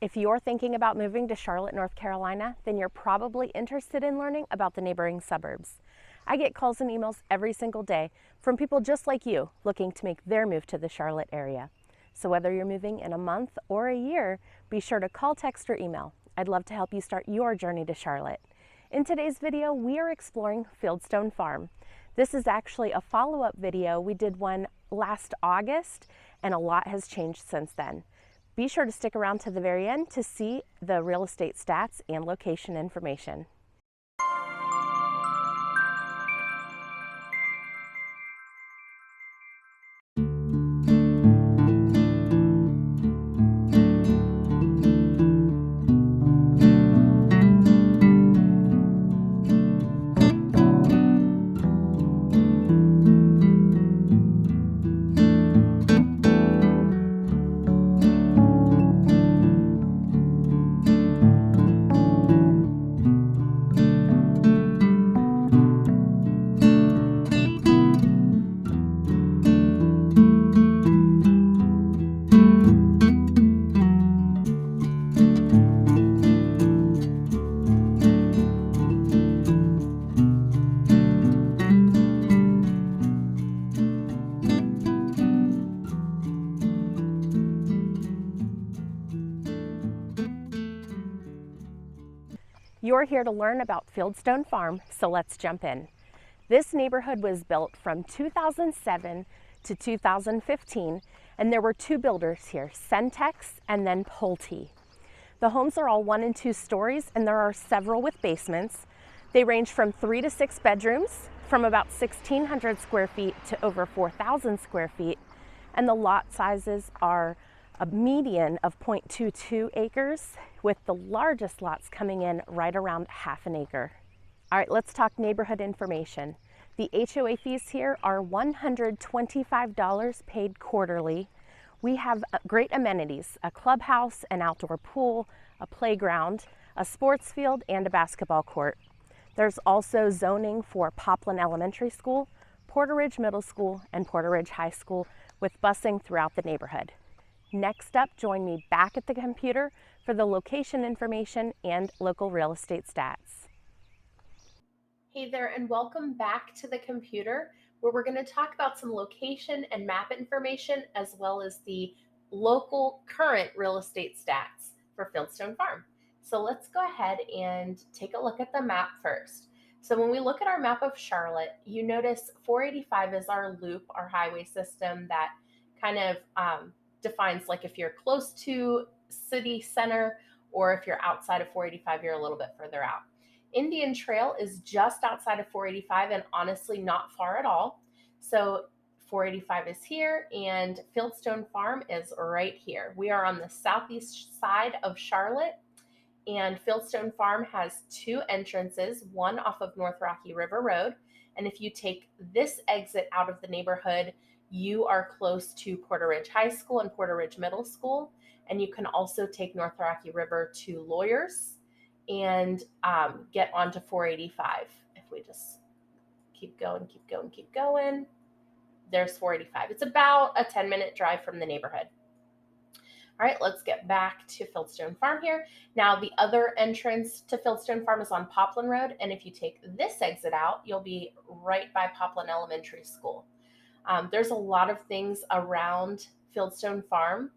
If you're thinking about moving to Charlotte, North Carolina, then you're probably interested in learning about the neighboring suburbs. I get calls and emails every single day from people just like you looking to make their move to the Charlotte area. So whether you're moving in a month or a year, be sure to call, text, or email. I'd love to help you start your journey to Charlotte. In today's video, we are exploring Fieldstone Farm. This is actually a follow-up video. We did one last August, and a lot has changed since then. Be sure to stick around to the very end to see the real estate stats and location information. You're here to learn about Fieldstone Farm, so let's jump in. This neighborhood was built from 2007 to 2015, and there were two builders here, Centex and then Pulte. The homes are all 1 and 2 stories, and there are several with basements. They range from 3 to 6 bedrooms, from about 1,600 square feet to over 4,000 square feet, and the lot sizes are a median of 0.22 acres, with the largest lots coming in right around half an acre. All right, let's talk neighborhood information. The HOA fees here are $125 paid quarterly. We have great amenities, a clubhouse, an outdoor pool, a playground, a sports field, and a basketball court. There's also zoning for Poplin Elementary School, Porter Ridge Middle School, and Porter Ridge High School, with busing throughout the neighborhood. Next up, join me back at the computer for the location information and local real estate stats. Hey there, and welcome back to the computer, where we're going to talk about some location and map information, as well as the local current real estate stats for Fieldstone Farm. So let's go ahead and take a look at the map first. So when we look at our map of Charlotte, you notice 485 is our loop, our highway system that kind of defines like if you're close to city center, or if you're outside of 485, you're a little bit further out. Indian Trail is just outside of 485 and honestly not far at all. So 485 is here and Fieldstone Farm is right here. We are on the southeast side of Charlotte, and Fieldstone Farm has 2 entrances, one off of North Rocky River Road. And if you take this exit out of the neighborhood, you are close to Porter Ridge High School and Porter Ridge Middle School. And you can also take North Rocky River to Lawyers and get onto 485. If we just keep going, there's 485. It's about a 10-minute drive from the neighborhood. All right, let's get back to Fieldstone Farm here. Now, the other entrance to Fieldstone Farm is on Poplin Road. And if you take this exit out, you'll be right by Poplin Elementary School. There's a lot of things around Fieldstone Farm,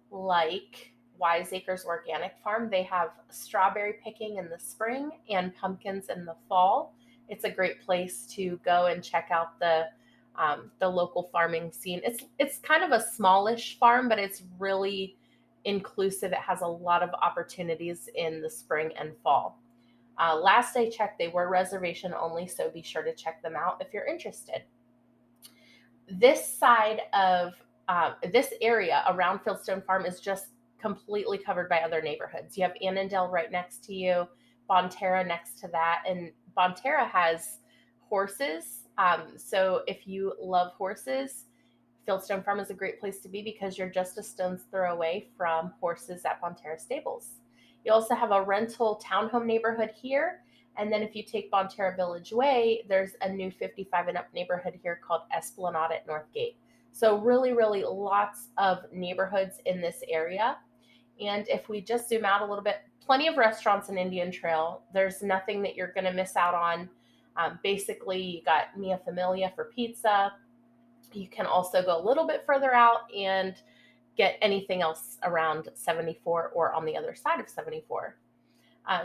like Wiseacres Organic Farm. They have strawberry picking in the spring and pumpkins in the fall. It's a great place to go and check out the local farming scene. It's kind of a smallish farm, but it's really inclusive. It has a lot of opportunities in the spring and fall. Last I checked, they were reservation only, so be sure to check them out if you're interested. This side of this area around Fieldstone Farm is just completely covered by other neighborhoods. You have Annandale right next to you, Bonterra next to that, and Bonterra has horses. So if you love horses, Fieldstone Farm is a great place to be because you're just a stone's throw away from horses at Bonterra Stables. You also have a rental townhome neighborhood here. And then if you take Bonterra Village Way, there's a new 55 and up neighborhood here called Esplanade at Northgate. So really, really lots of neighborhoods in this area. And if we just zoom out a little bit, plenty of restaurants in Indian Trail. There's nothing that you're going to miss out on. Basically, you got Mia Familia for pizza. You can also go a little bit further out and get anything else around 74 or on the other side of 74.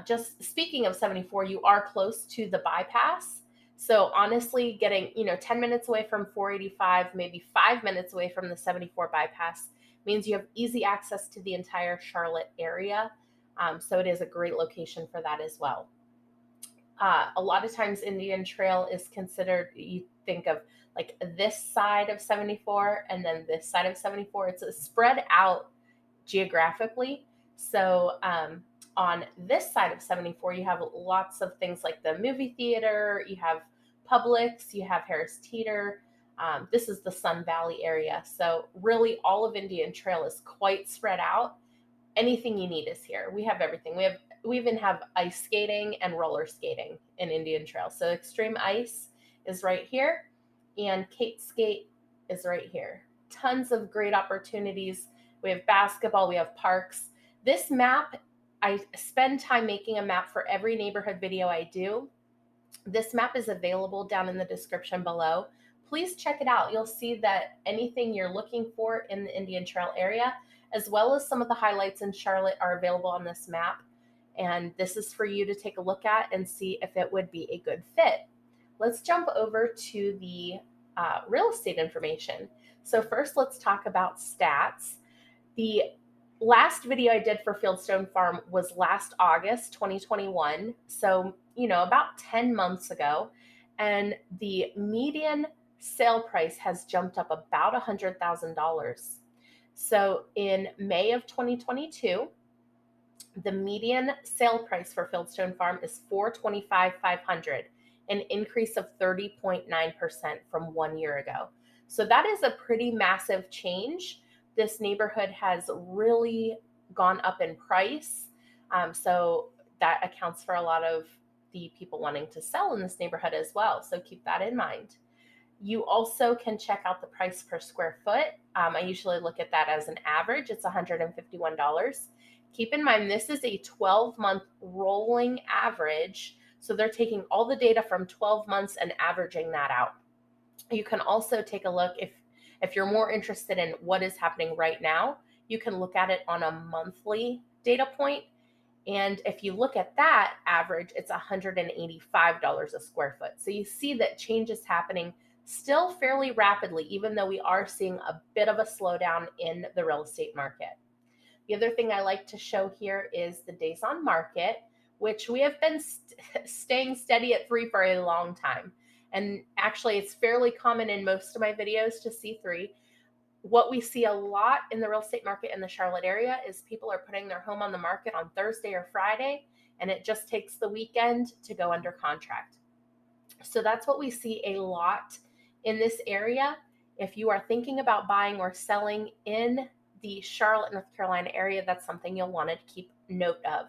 Just speaking of 74, you are close to the bypass. So honestly, getting 10 minutes away from 485, maybe 5 minutes away from the 74 bypass means you have easy access to the entire Charlotte area. So it is a great location for that as well. A lot of times Indian Trail is considered, you think of like this side of 74 and then this side of 74. It's spread out geographically. So on this side of 74, you have lots of things like the movie theater, you have Publix, you have Harris Teeter. This is the Sun Valley area. So really all of Indian Trail is quite spread out. Anything you need is here. We have everything. We even have ice skating and roller skating in Indian Trail. So Extreme Ice is right here and Kate Skate is right here. Tons of great opportunities. We have basketball, we have parks. This map, I spend time making a map for every neighborhood video I do. This map is available down in the description below. Please check it out. You'll see that anything you're looking for in the Indian Trail area, as well as some of the highlights in Charlotte, are available on this map. And this is for you to take a look at and see if it would be a good fit. Let's jump over to the real estate information. So first, let's talk about stats. The last video I did for Fieldstone Farm was last August 2021. So, about 10 months ago. And the median sale price has jumped up about $100,000. So in May of 2022, the median sale price for Fieldstone Farm is $425,500, an increase of 30.9% from 1 year ago. So that is a pretty massive change. This neighborhood has really gone up in price. So that accounts for a lot of the people wanting to sell in this neighborhood as well. So keep that in mind. You also can check out the price per square foot. I usually look at that as an average. It's $151. Keep in mind, this is a 12-month rolling average. So they're taking all the data from 12 months and averaging that out. You can also take a look, if you're more interested in what is happening right now, you can look at it on a monthly data point. And if you look at that average, it's $185 a square foot. So you see that change is happening still fairly rapidly, even though we are seeing a bit of a slowdown in the real estate market. The other thing I like to show here is the days on market, which we have been staying steady at 3 for a long time. And actually, it's fairly common in most of my videos to see 3. What we see a lot in the real estate market in the Charlotte area is people are putting their home on the market on Thursday or Friday, and it just takes the weekend to go under contract. So that's what we see a lot in this area. If you are thinking about buying or selling in the Charlotte, North Carolina area, that's something you'll want to keep note of.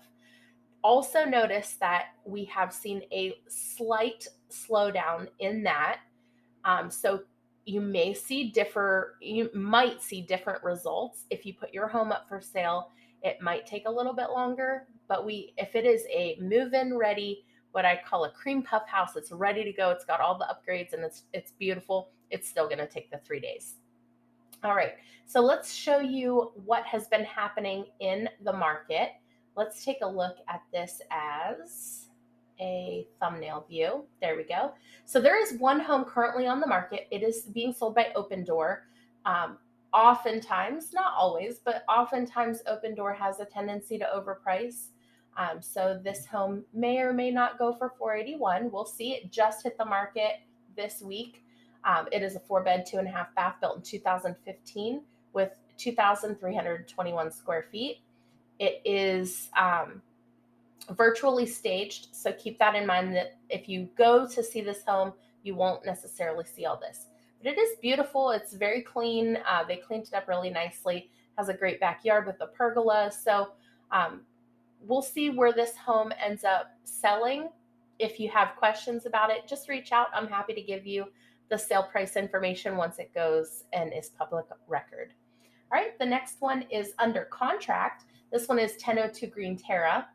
Also notice that we have seen a slight slowdown in that. So you might see different results. If you put your home up for sale, it might take a little bit longer, but if it is a move-in ready, what I call a cream puff house, it's ready to go, it's got all the upgrades and it's beautiful, it's still going to take the 3 days. All right, so let's show you what has been happening in the market. Let's take a look at this as a thumbnail view. There we go. So there is one home currently on the market. It is being sold by Open Door. Oftentimes, not always, but oftentimes Open Door has a tendency to overprice. So this home may or may not go for $481. We'll see. It just hit the market this week. It is a 4-bed, 2.5 bath built in 2015 with 2,321 square feet. It is virtually staged, so keep that in mind that if you go to see this home, you won't necessarily see all this. But it is beautiful. It's very clean. They cleaned it up really nicely. Has a great backyard with a pergola. So we'll see where this home ends up selling. If you have questions about it, just reach out. I'm happy to give you the sale price information once it goes and is public record. All right, the next one is under contract. This one is 1002 Green Terra.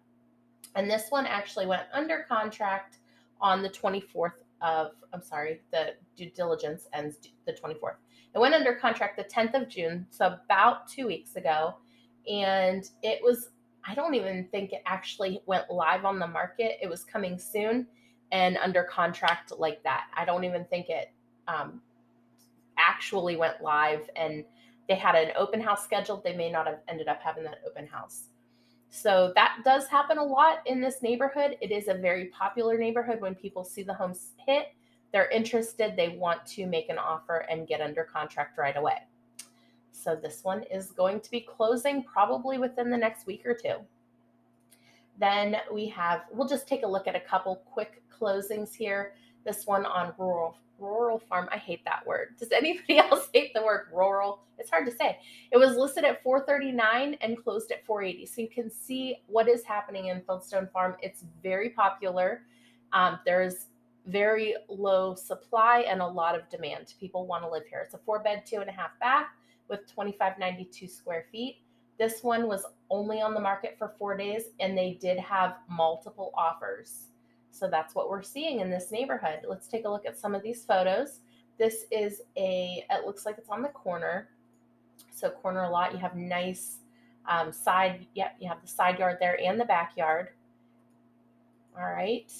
And this one actually went under contract on the 24th of, the due diligence ends the 24th. It went under contract the 10th of June, so about 2 weeks ago. And it was, I don't even think it actually went live on the market. It was coming soon and under contract like that. I don't even think it actually went live, and they had an open house scheduled. They may not have ended up having that open house. So that does happen a lot in this neighborhood. It is a very popular neighborhood. When people see the homes hit, they're interested, they want to make an offer and get under contract right away. So this one is going to be closing probably within the next week or two. Then we'll just take a look at a couple quick closings here. This one on rural farm. I hate that word. Does anybody else hate the word rural? It's hard to say. It was listed at $439 and closed at $480. So you can see what is happening in Fieldstone Farm. It's very popular. There's very low supply and a lot of demand. People want to live here. It's a 4-bed, 2.5 bath with 2,592 square feet. This one was only on the market for 4 days, and they did have multiple offers. So that's what we're seeing in this neighborhood. Let's take a look at some of these photos. This is it looks like it's on the corner. So corner lot, you have nice side, yep, you have the side yard there and the backyard. All right.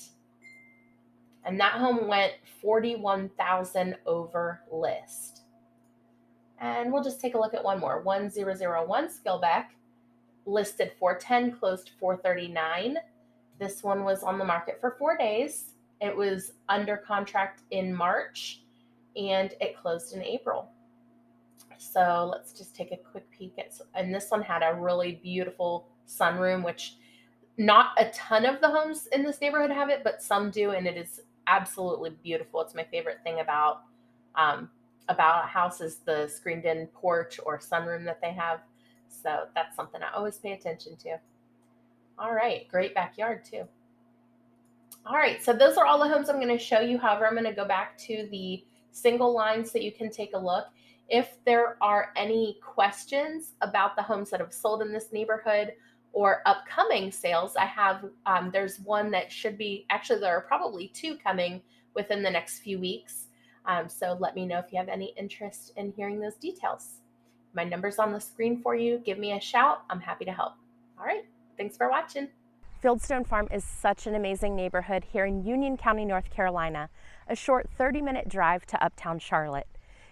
And that home went $41,000 over list. And we'll just take a look at one more. 1001 Skillback, listed $410, closed $439. This one was on the market for 4 days. It was under contract in March, and it closed in April. So let's just take a quick peek at, and this one had a really beautiful sunroom, which not a ton of the homes in this neighborhood have it, but some do, and it is absolutely beautiful. It's my favorite thing about a house is the screened-in porch or sunroom that they have. So that's something I always pay attention to. All right, great backyard too. All right, so those are all the homes I'm going to show you. However, I'm going to go back to the single line so you can take a look. If there are any questions about the homes that have sold in this neighborhood or upcoming sales, I have, there's one that should be, actually there are probably 2 coming within the next few weeks. So let me know if you have any interest in hearing those details. My number's on the screen for you. Give me a shout. I'm happy to help. All right. Thanks for watching. Fieldstone Farm is such an amazing neighborhood here in Union County, North Carolina, a short 30-minute drive to uptown Charlotte.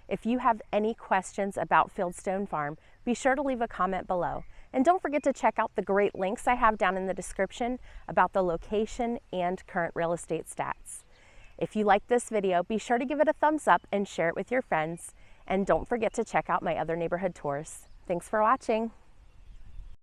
If you have any questions about Fieldstone Farm, be sure to leave a comment below. And don't forget to check out the great links I have down in the description about the location and current real estate stats. If you like this video, be sure to give it a thumbs up and share it with your friends. And don't forget to check out my other neighborhood tours. Thanks for watching.